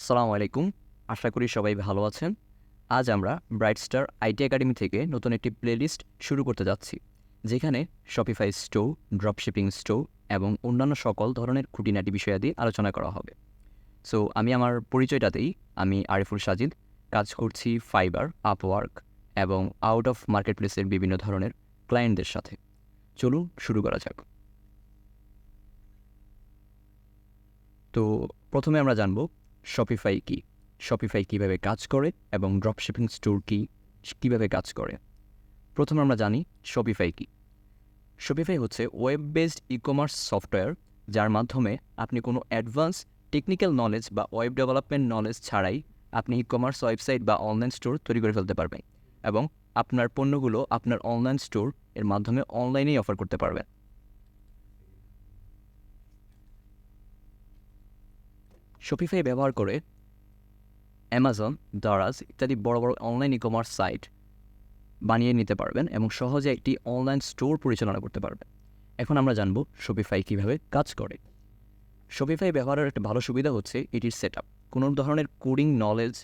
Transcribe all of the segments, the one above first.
আসসালামু আলাইকুম। আশা করি সবাই ভালো আছেন। আজ আমরা ব্রাইট স্টার আইটি একাডেমি থেকে নতুন একটি প্লেলিস্ট শুরু করতে যাচ্ছি, যেখানে শপিফাই স্টোর, ড্রপশিপিং স্টোর এবং অন্যান্য সকল ধরনের খুঁটিনাটি বিষয়াদি আলোচনা করা হবে। সো আমি আমার পরিচয়টাতেই, আমি আরিফুল সাজিদ, কাজ করছি ফাইবার, আপওয়ার্ক এবং আউট অফ মার্কেটপ্লেসের বিভিন্ন ধরনের ক্লায়েন্টদের সাথে। চলুন শুরু করা যাক। তো প্রথমে আমরা জানব শপিফাই কী, শপিফাই কীভাবে কাজ করে এবং ড্রপশিপিং স্টোর কীভাবে কাজ করে। প্রথমে আমরা জানি শপিফাই কী। শপিফাই হচ্ছে web based e commerce software, যার মাধ্যমে আপনি কোনো অ্যাডভান্স টেকনিক্যাল নলেজ বা ওয়েব ডেভেলপমেন্ট নলেজ ছাড়াই আপনি ই কমার্স ওয়েবসাইট বা অনলাইন স্টোর তৈরি করে ফেলতে পারবেন এবং আপনার পণ্যগুলো আপনার অনলাইন স্টোর এর মাধ্যমে অনলাইনেই অফার করতে পারবেন। শপিফাই ব্যবহার করে অ্যামাজন, দারাজ ইত্যাদি বড় বড় অনলাইন ই কমার্স সাইট বানিয়ে নিতে পারবেন এবং সহজে একটি অনলাইন স্টোর পরিচালনা করতে পারবেন। এখন আমরা জানব শপিফাই কীভাবে কাজ করে। শপিফাই ব্যবহারের একটা ভালো সুবিধা হচ্ছে এটির সেটআপ। কোনো ধরনের কোডিং নলেজ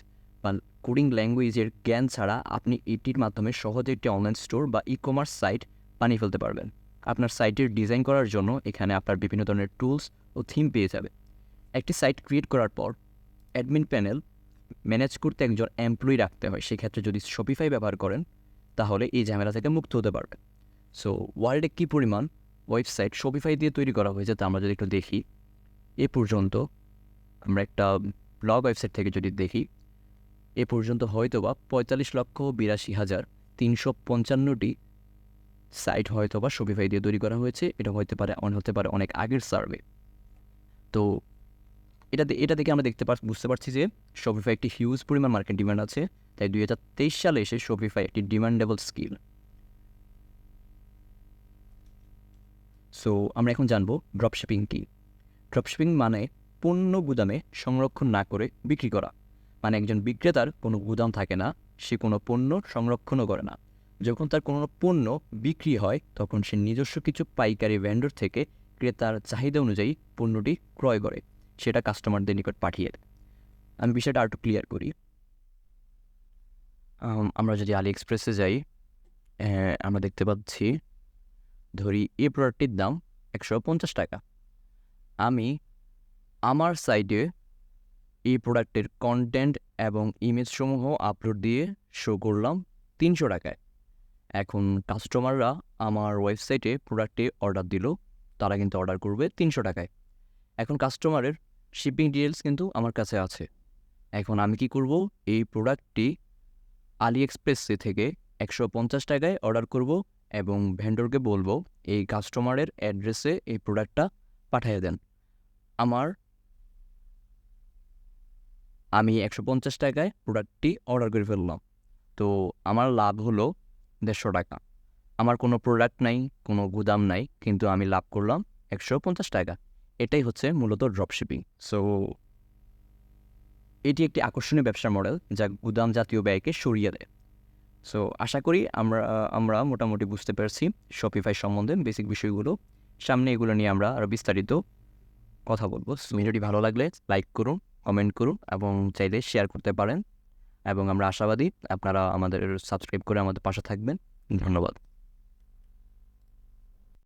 বা কোডিং ল্যাঙ্গুয়েজের জ্ঞান ছাড়া আপনি এটির মাধ্যমে সহজে একটি অনলাইন স্টোর বা ই কমার্স সাইট বানিয়ে ফেলতে পারবেন। আপনার সাইটের ডিজাইন করার জন্য এখানে আপনার বিভিন্ন ধরনের টুলস ও থিম পেয়ে যাবে। একটি সাইট ক্রিয়েট করার পর অ্যাডমিন প্যানেল ম্যানেজ করতে একজন এমপ্লয়ি রাখতে হয়। সেক্ষেত্রে যদি শপিফাই ব্যবহার করেন তাহলে এই ঝামেলা থেকে মুক্ত হতে পারবে। সো ওয়ার্ল্ডে কী পরিমাণ ওয়েবসাইট শপিফাই দিয়ে তৈরি করা হয়েছে তা আমরা যদি একটু দেখি। এ পর্যন্ত আমরা একটা ব্লগ ওয়েবসাইট থেকে যদি দেখি, এ পর্যন্ত হয়তোবা 45,82,355টি সাইট হয়তোবা শপিফাই দিয়ে তৈরি করা হয়েছে। এটা হতে পারে অনেক আগের সার্ভে। তো এটা দেখে আমরা বুঝতে পারছি যে শপিফাই একটি হিউজ পরিমাণ মার্কেট ডিমান্ড আছে। তাই 2023 সালে এসে শপিফাই একটি ডিমান্ডেবল স্কিল। সো আমরা এখন জানবো ড্রপশিপিং কী। ড্রপশিপিং মানে পণ্য গুদামে সংরক্ষণ না করে বিক্রি করা। মানে একজন বিক্রেতার কোনো গুদাম থাকে না, সে কোনো পণ্য সংরক্ষণও করে না। যখন তার কোনো পণ্য বিক্রি হয় তখন সে নিজস্ব কিছু পাইকারি ভেন্ডর থেকে ক্রেতার চাহিদা অনুযায়ী পণ্যটি ক্রয় করে সেটা কাস্টমারদের নিকট পাঠিয়ে দেয়। আমি বিষয়টা আরেকটু ক্লিয়ার করি। আমরা যদি আলি এক্সপ্রেসে যাই, আমরা দেখতে পাচ্ছি, ধরি এই প্রোডাক্টটির দাম 150 টাকা। আমি আমার সাইটে এই প্রোডাক্টের কন্টেন্ট এবং ইমেজসমূহ আপলোড দিয়ে শো করলাম 300 টাকায়। এখন কাস্টমাররা আমার ওয়েবসাইটে প্রোডাক্টে অর্ডার দিল, তারা কিন্তু অর্ডার করবে 300 টাকায়। এখন কাস্টমারের শিপিং ডিটেলস কিন্তু আমার কাছে আছে। এখন আমি কি করব, এই প্রোডাক্টটি আলি এক্সপ্রেসে থেকে 150 টাকায় অর্ডার করব এবং ভেন্ডরকে বলবো এই কাস্টমারের অ্যাড্রেসে এই প্রোডাক্টটা পাঠিয়ে দেন। আমি 150 টাকায় প্রোডাক্টটি অর্ডার করে ফেললাম। তো আমার লাভ হলো 150 টাকা। আমার কোনো প্রোডাক্ট নাই, কোনো গুদাম নাই, কিন্তু আমি লাভ করলাম 150 টাকা। এটাই হচ্ছে মূলত ড্রপশিপিং। সো এটি একটি আকর্ষণীয় ব্যবসার মডেল যা গুদাম জাতীয় ব্যয়কে সরিয়ে দেয়। সো আশা করি আমরা মোটামুটি বুঝতে পেরেছি শপিফাই সম্বন্ধে বেসিক বিষয়গুলো। সামনে এগুলো নিয়ে আমরা আরও বিস্তারিত কথা বলবো। ভিডিওটি ভালো লাগলে লাইক করুন, কমেন্ট করুন এবং চাইলে শেয়ার করতে পারেন। এবং আমরা আশাবাদী আপনারা আমাদের সাবস্ক্রাইব করে আমাদের পাশে থাকবেন। ধন্যবাদ।